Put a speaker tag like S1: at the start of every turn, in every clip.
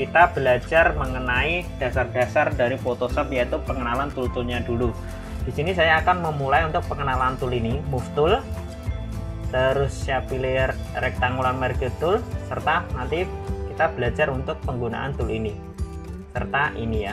S1: kita belajar mengenai dasar-dasar dari Photoshop, yaitu pengenalan tool-toolnya dulu. Di sini saya akan memulai untuk pengenalan tool ini, Move Tool, terus saya pilih Rectangular Merge Tool, serta nanti kita belajar untuk penggunaan tool ini, serta ini ya.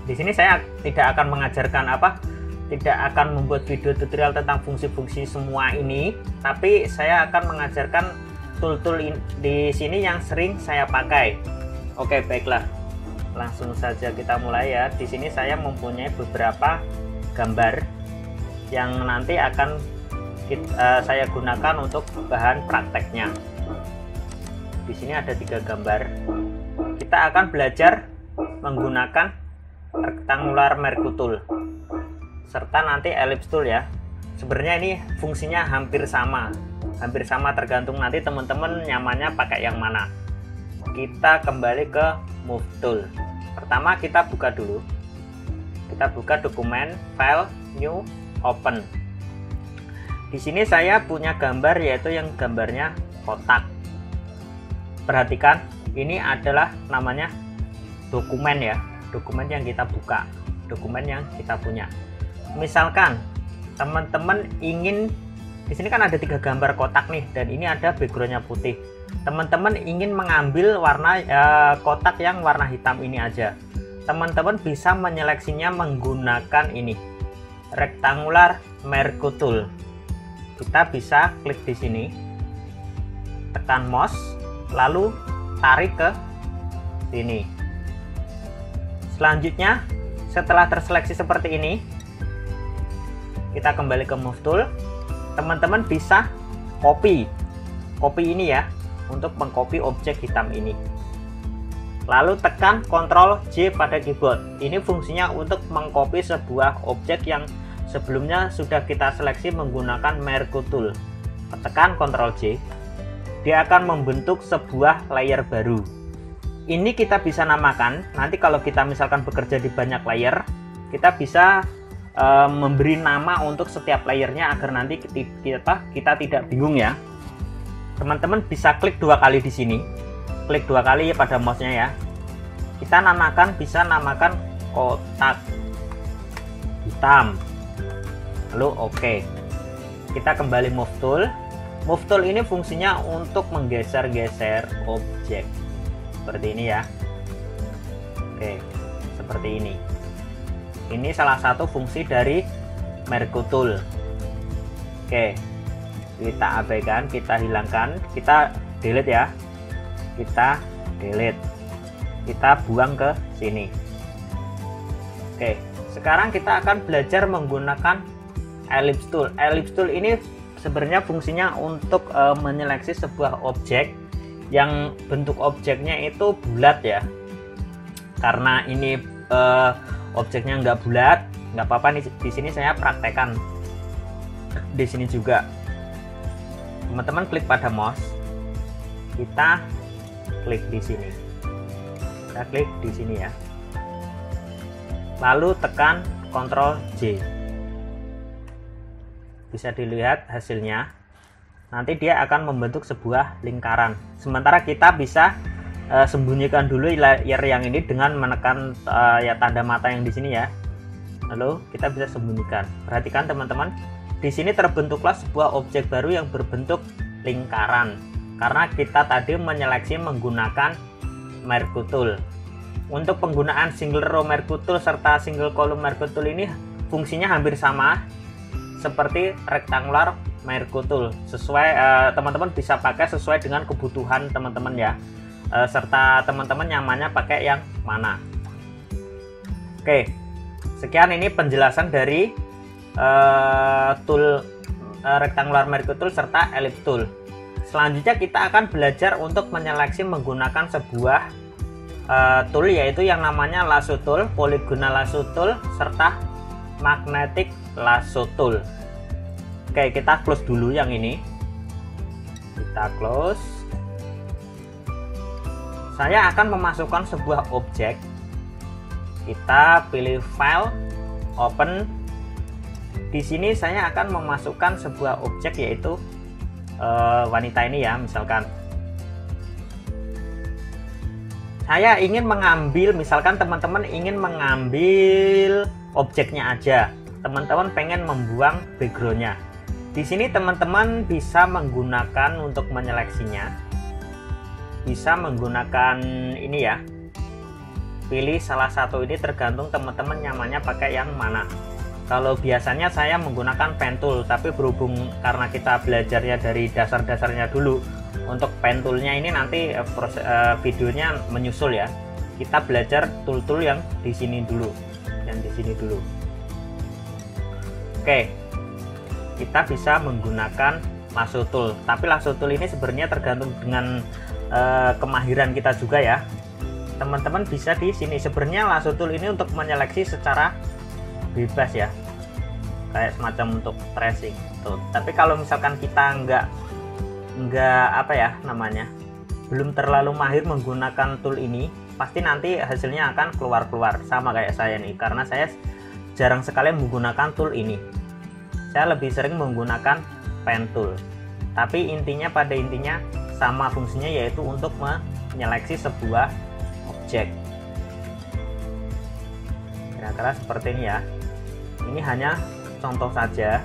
S1: Di sini saya tidak akan mengajarkan tidak akan membuat video tutorial tentang fungsi-fungsi semua ini, tapi saya akan mengajarkan tool-tool di sini yang sering saya pakai. Oke, baiklah. Langsung saja kita mulai ya. Di sini saya mempunyai beberapa gambar yang nanti akan saya gunakan untuk bahan prakteknya. Di sini ada 3 gambar. Kita akan belajar menggunakan Rectangular Merge Tool serta nanti Ellipse Tool ya. Sebenarnya ini fungsinya hampir sama tergantung nanti teman-teman nyamannya pakai yang mana. Kita kembali ke Move Tool. Pertama kita buka dulu. Kita buka dokumen, file, new, open. Di sini saya punya gambar, yaitu yang gambarnya kotak. Perhatikan, ini adalah namanya dokumen ya, dokumen yang kita buka, dokumen yang kita punya. Misalkan teman-teman ingin, di sini kan ada 3 gambar kotak nih, dan ini ada backgroundnya putih. Teman-teman ingin mengambil warna kotak yang warna hitam ini aja. Teman-teman bisa menyeleksinya menggunakan ini, Rectangular Merge Tool. Kita bisa klik di sini, tekan mouse, lalu tarik ke sini. Selanjutnya, setelah terseleksi seperti ini, kita kembali ke Move Tool. Teman-teman bisa copy ini ya, untuk mengcopy objek hitam ini. Lalu tekan Ctrl J pada keyboard. Ini fungsinya untuk mengcopy sebuah objek yang sebelumnya sudah kita seleksi menggunakan Merge Tool. Tekan Ctrl J, dia akan membentuk sebuah layer baru. Ini kita bisa namakan, nanti kalau kita misalkan bekerja di banyak layer, kita bisa memberi nama untuk setiap layernya agar nanti kita tidak bingung ya. Teman-teman bisa klik 2 kali di sini, klik 2 kali pada mouse-nya ya. Kita bisa namakan kotak hitam, lalu oke. Kita kembali Move Tool. Move Tool ini fungsinya untuk menggeser-geser objek seperti ini ya. Oke, seperti ini. Ini salah satu fungsi dari Merge Tool. Oke, kita abaikan, kita hilangkan, kita delete ya. Kita delete, kita buang ke sini. Oke, sekarang kita akan belajar menggunakan Ellipse Tool. Ellipse Tool ini sebenarnya fungsinya untuk menyeleksi sebuah objek yang bentuk objeknya itu bulat ya. Karena ini objeknya nggak bulat, nggak apa-apa nih. Di sini saya praktekkan. Di sini juga, teman-teman klik pada mouse, kita klik di sini, kita klik di sini ya. Lalu tekan Ctrl J. Bisa dilihat hasilnya. Nanti dia akan membentuk sebuah lingkaran. Sementara kita bisa sembunyikan dulu layer yang ini dengan menekan ya tanda mata yang di sini ya. Lalu kita bisa sembunyikan. Perhatikan teman-teman, di sini terbentuklah sebuah objek baru yang berbentuk lingkaran karena kita tadi menyeleksi menggunakan Merge Tool. Untuk penggunaan single row Merge Tool serta single column Merge Tool ini fungsinya hampir sama seperti Rectangular Merge Tool. Sesuai teman-teman bisa pakai sesuai dengan kebutuhan teman-teman ya. Serta teman-teman nyamannya pakai yang mana. Oke, sekian ini penjelasan dari tool Rectangular Merge Tool serta Ellipse Tool. Selanjutnya kita akan belajar untuk menyeleksi menggunakan sebuah tool, yaitu yang namanya Lasso Tool, Polygonal Lasso Tool, serta Magnetic Lasso Tool. Oke, kita close dulu yang ini. Kita close. Saya akan memasukkan sebuah objek. Kita pilih file, open. Di sini saya akan memasukkan sebuah objek, yaitu wanita ini ya, misalkan. saya ingin mengambil, misalkan teman-teman ingin mengambil objeknya aja, teman-teman pengen membuang backgroundnya. Di sini teman-teman bisa menggunakan untuk menyeleksinya, bisa menggunakan ini ya, pilih salah satu, ini tergantung teman-teman nyamannya pakai yang mana. Kalau biasanya saya menggunakan pen tool, tapi berhubung karena kita belajarnya dari dasar-dasarnya dulu, untuk pen toolnya ini nanti videonya menyusul ya. Kita belajar tool-tool yang di sini dulu, yang di sini dulu. Oke, kita bisa menggunakan lasso tool, tapi lasso tool ini sebenarnya tergantung dengan kemahiran kita juga ya. Teman-teman bisa di sini, sebenarnya lasso tool ini untuk menyeleksi secara bebas ya, kayak semacam untuk tracing tuh. Tapi kalau misalkan kita nggak apa ya namanya, belum terlalu mahir menggunakan tool ini, pasti nanti hasilnya akan keluar sama kayak saya nih, karena saya jarang sekali menggunakan tool ini. Saya lebih sering menggunakan pen tool, tapi intinya pada intinya sama fungsinya, yaitu untuk menyeleksi sebuah objek. Kira-kira seperti ini ya. Ini hanya contoh saja.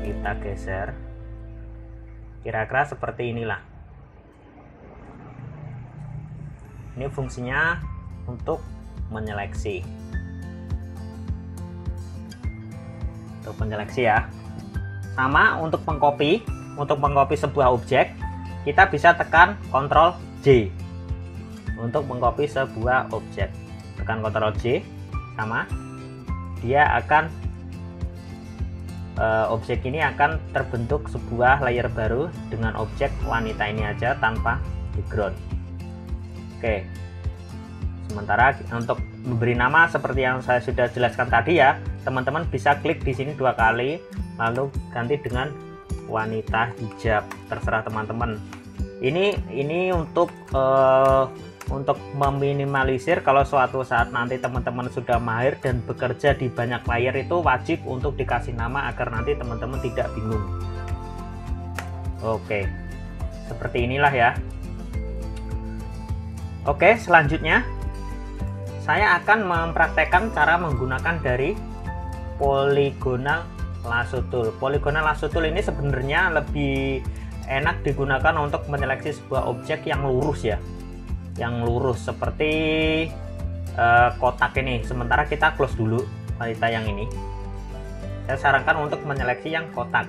S1: Kita geser. Kira-kira seperti inilah. Ini fungsinya untuk menyeleksi. Untuk menyeleksi ya. Sama untuk mengcopy. Untuk mengcopy sebuah objek, kita bisa tekan Ctrl J. Untuk mengcopy sebuah objek, tekan Ctrl J, sama, dia akan objek ini akan terbentuk sebuah layer baru dengan objek wanita ini aja tanpa background. Oke, sementara untuk memberi nama seperti yang saya sudah jelaskan tadi ya, teman-teman bisa klik di sini 2 kali, lalu ganti dengan wanita hijab, terserah teman-teman. Ini untuk meminimalisir kalau suatu saat nanti teman-teman sudah mahir dan bekerja di banyak layer, itu wajib untuk dikasih nama agar nanti teman-teman tidak bingung. Oke, seperti inilah ya. Oke, selanjutnya saya akan mempraktekkan cara menggunakan dari polygonal lasso tool. Polygonal lasso tool ini sebenarnya lebih enak digunakan untuk menyeleksi sebuah objek yang lurus ya, yang lurus seperti kotak ini. Sementara kita close dulu wanita yang ini. Saya sarankan untuk menyeleksi yang kotak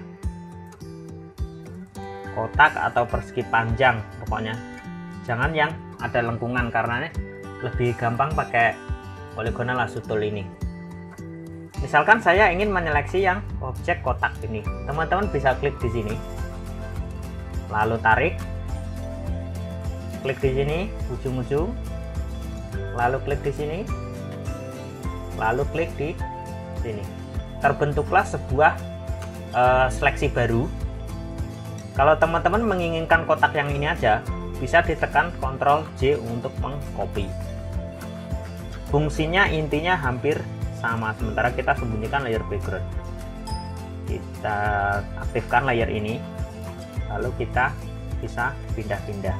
S1: atau persegi panjang, pokoknya jangan yang ada lengkungan, karena lebih gampang pakai polygonal lasso tool ini. Misalkan saya ingin menyeleksi yang objek kotak ini, teman-teman bisa klik di sini, lalu tarik, klik di sini ujung-ujung, lalu klik di sini, lalu klik di sini. Terbentuklah sebuah seleksi baru. Kalau teman-teman menginginkan kotak yang ini aja, bisa ditekan Ctrl J untuk mengcopy. Fungsinya intinya hampir sama, sementara kita sembunyikan layer background. Kita aktifkan layer ini, lalu kita bisa pindah-pindah.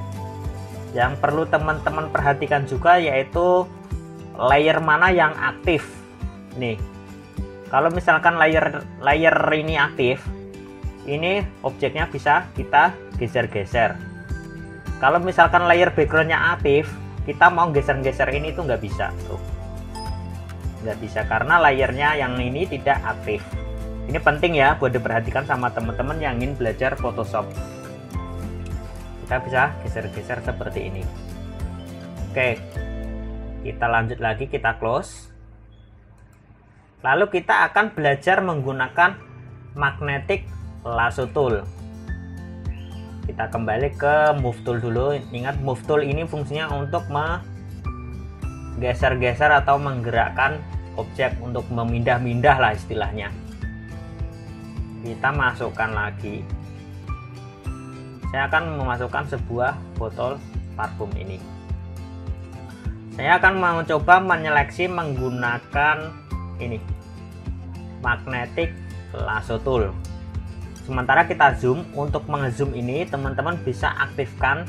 S1: Yang perlu teman-teman perhatikan juga yaitu layer mana yang aktif. Nih, kalau misalkan layer ini aktif, ini objeknya bisa kita geser-geser. Kalau misalkan layer backgroundnya aktif, kita mau geser-geser ini tuh nggak bisa tuh, nggak bisa karena layernya yang ini tidak aktif. Ini penting ya buat diperhatikan sama teman-teman yang ingin belajar Photoshop. Kita bisa geser-geser seperti ini. Oke, kita lanjut lagi, kita close. Lalu kita akan belajar menggunakan magnetic lasso tool. Kita kembali ke move tool dulu. Ingat, move tool ini fungsinya untuk menggeser-geser atau menggerakkan objek, untuk memindah-mindah lah istilahnya. Kita masukkan lagi. Saya akan memasukkan sebuah botol parfum ini. Saya akan mencoba menyeleksi menggunakan ini, magnetic lasso tool. Sementara kita zoom, untuk mengezoom ini teman-teman bisa aktifkan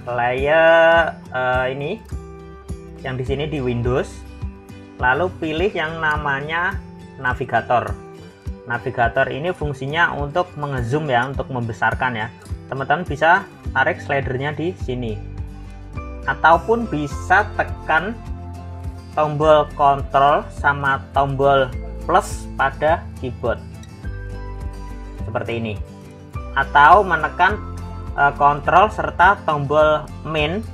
S1: layer ini yang di sini di Windows, lalu pilih yang namanya navigator. Navigator ini fungsinya untuk mengezoom ya, untuk membesarkan ya. Teman-teman bisa tarik slidernya di sini, ataupun bisa tekan tombol kontrol sama tombol plus pada keyboard seperti ini, atau menekan kontrol serta tombol min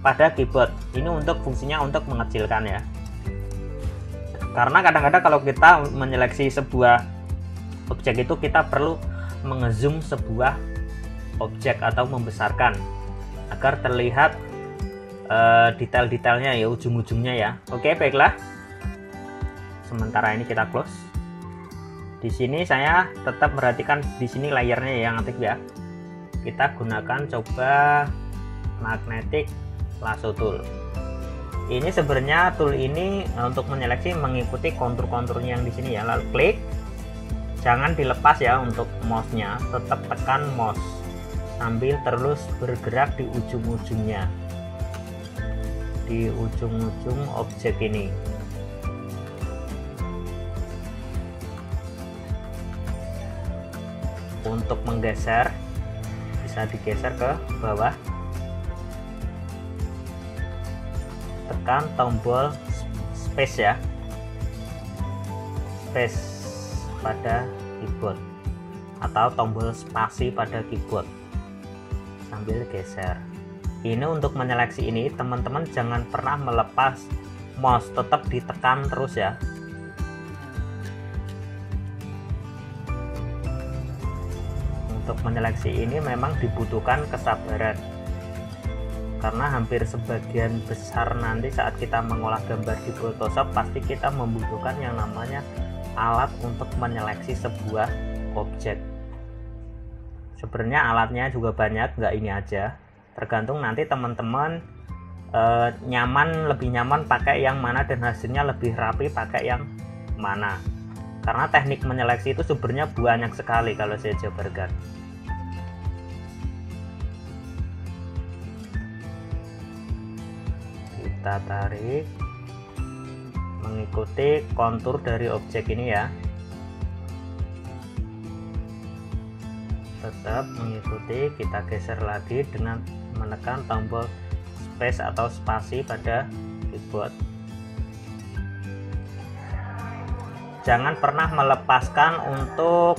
S1: pada keyboard. Ini untuk fungsinya untuk mengecilkan ya, karena kadang-kadang kalau kita menyeleksi sebuah objek itu kita perlu mengezoom sebuah objek atau membesarkan agar terlihat detail-detailnya ya, ujung-ujungnya ya. Oke, baiklah. Sementara ini kita close. Di sini saya tetap perhatikan di sini layernya yang aktif ya. Kita gunakan coba magnetic lasso tool. Ini sebenarnya tool ini untuk menyeleksi mengikuti kontur-konturnya yang di sini ya. Lalu klik. Jangan dilepas ya untuk mouse-nya, tetap tekan mouse sambil terus bergerak di ujung-ujungnya. Di ujung-ujung objek ini. Untuk menggeser bisa digeser ke bawah, tekan tombol space ya, space pada keyboard, atau tombol spasi pada keyboard sambil geser. Ini untuk menyeleksi ini teman-teman jangan pernah melepas mouse, tetap ditekan terus ya. Untuk menyeleksi ini memang dibutuhkan kesabaran, karena hampir sebagian besar nanti saat kita mengolah gambar di Photoshop pasti kita membutuhkan yang namanya alat untuk menyeleksi sebuah objek. Sebenarnya alatnya juga banyak, nggak ini aja, tergantung nanti teman-teman lebih nyaman pakai yang mana dan hasilnya lebih rapi pakai yang mana. Karena teknik menyeleksi itu sebenarnya banyak sekali kalau saya jabarkan. Kita tarik mengikuti kontur dari objek ini ya. Tetap mengikuti, kita geser lagi dengan menekan tombol space atau spasi pada keyboard. Jangan pernah melepaskan untuk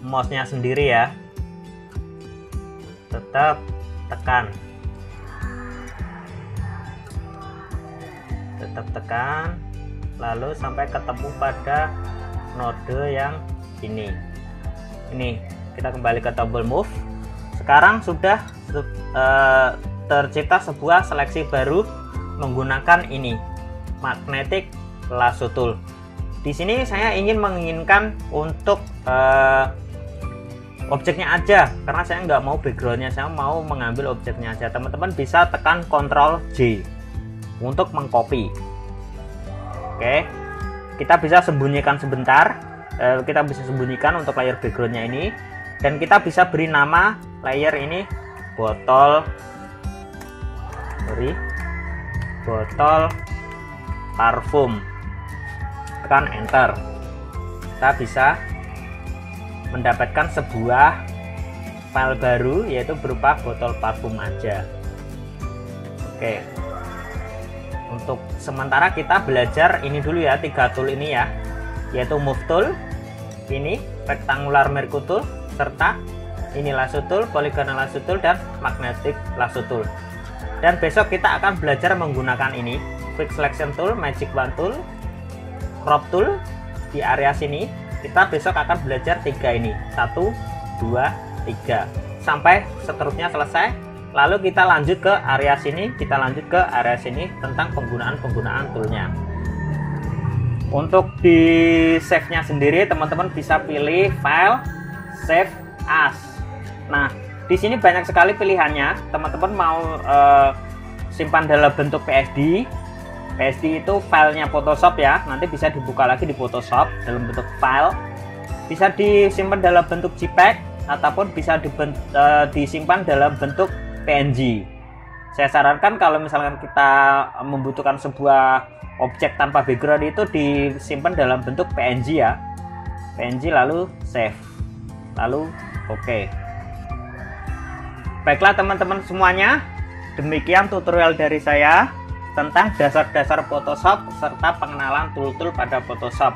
S1: mouse-nya sendiri ya, tetap tekan, lalu sampai ketemu pada node yang ini. Kita kembali ke tombol move. Sekarang sudah tercipta sebuah seleksi baru menggunakan ini magnetic lasso tool. Di sini saya menginginkan untuk objeknya aja, karena saya nggak mau backgroundnya, saya mau mengambil objeknya aja. Teman-teman bisa tekan Ctrl J untuk mengcopy. Oke, kita bisa sembunyikan sebentar. Kita bisa sembunyikan untuk layer backgroundnya ini, dan kita bisa beri nama layer ini botol parfum. Tekan enter, kita bisa mendapatkan sebuah file baru yaitu berupa botol parfum aja. Oke, untuk sementara kita belajar ini dulu ya, 3 tool ini ya, yaitu move tool, ini rectangular mercury tool, serta ini lasso tool, polygonal lasso tool, dan magnetic lasso tool. Dan besok kita akan belajar menggunakan ini quick selection tool, magic wand tool, crop tool di area sini. Kita besok akan belajar 3 ini, 1, 2, 3 sampai seterusnya selesai. Lalu kita lanjut ke area sini, tentang penggunaan toolnya. Untuk di save nya sendiri teman-teman bisa pilih file, save as. Nah, di sini banyak sekali pilihannya. Teman-teman mau simpan dalam bentuk PSD. PSD itu filenya Photoshop ya, nanti bisa dibuka lagi di Photoshop dalam bentuk file. Bisa disimpan dalam bentuk JPEG ataupun bisa disimpan dalam bentuk PNG. Saya sarankan kalau misalkan kita membutuhkan sebuah objek tanpa background itu disimpan dalam bentuk PNG ya. PNG lalu save. Lalu oke. Baiklah teman-teman semuanya, demikian tutorial dari saya tentang dasar-dasar Photoshop serta pengenalan tool-tool pada Photoshop.